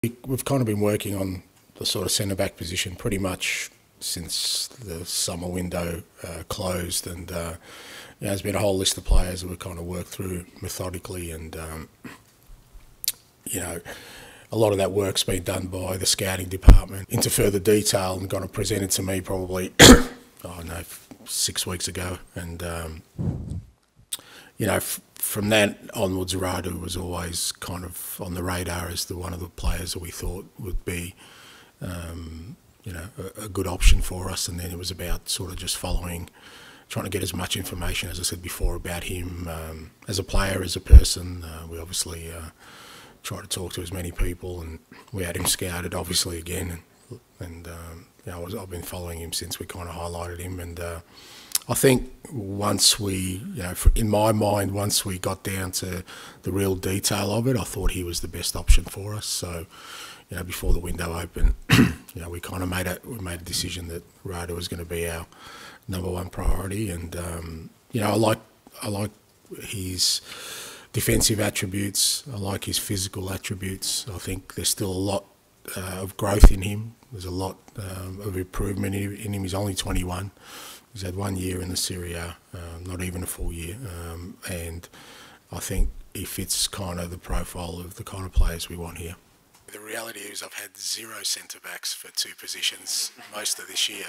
We've kind of been working on the sort of centre-back position pretty much since the summer window closed, and there's been a whole list of players that we've kind of worked through methodically, and a lot of that work's been done by the scouting department into further detail and kind of presented to me probably, 6 weeks ago, and from that onwards, Radu was always kind of on the radar as one of the players that we thought would be, a good option for us. And then it was about sort of just trying to get as much information, as I said before, about him as a player, as a person. We obviously tried to talk to as many people, and we had him scouted, obviously, again. And I've been following him since we kind of highlighted him, and I think once we, in my mind, once we got down to the real detail of it, I thought he was the best option for us. So, before the window opened, we kind of made a decision that Radu was going to be our #1 priority, and I like his defensive attributes. I like his physical attributes. I think there's still a lot of growth in him. There's a lot of improvement in him. He's only 21. He's had 1 year in the Serie A, not even a full year, and I think he fits kind of the profile of the kind of players we want here. The reality is I've had 0 centre-backs for 2 positions most of this year,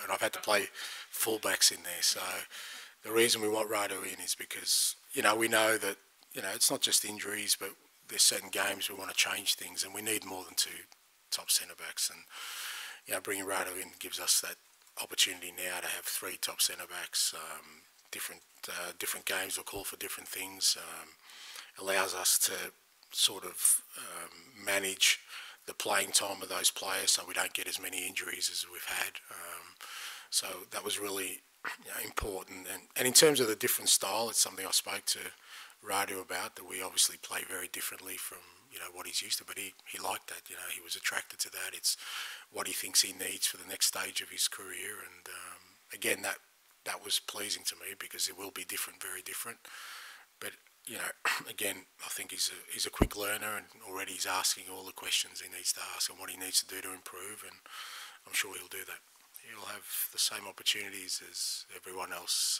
and I've had to play full-backs in there. So the reason we want Radu in is because, we know that, it's not just injuries, but there's certain games we want to change things, and we need more than 2 top centre-backs. And, bringing Radu in gives us that opportunity now to have 3 top centre-backs. Different games will call for different things. Allows us to sort of manage the playing time of those players, so we don't get as many injuries as we've had. So that was really important. And in terms of the different style, it's something I spoke to Radu about, that we obviously play very differently from what he's used to, but he liked that. He was attracted to that. It's what he thinks he needs for the next stage of his career, and again, that was pleasing to me, because it will be different, very different. But again, I think he's a quick learner, and already he's asking all the questions he needs to ask and what he needs to do to improve, and I'm sure he'll do that. He'll have the same opportunities as everyone else,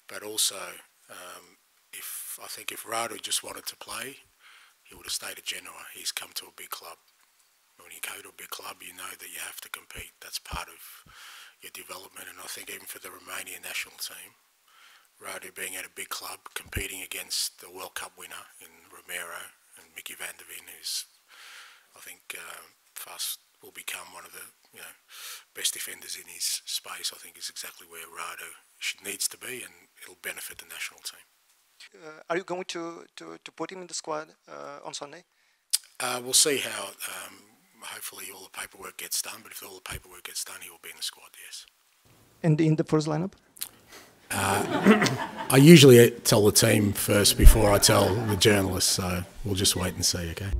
but also I think if Radu just wanted to play, he would have stayed at Genoa. He's come to a big club. When you go to a big club, you know that you have to compete. That's part of your development, and I think even for the Romanian national team, Radu being at a big club, competing against the World Cup winner in Romero and Mickey van der Ven, who's, I think, fast will become one of the best defenders in his space, I think is exactly where Radu needs to be, and it'll benefit the national team. Are you going to put him in the squad on Sunday? We'll see how. Hopefully all the paperwork gets done, but if all the paperwork gets done, he will be in the squad, yes. And in the first lineup? I usually tell the team first before I tell the journalists, so we'll just wait and see, okay?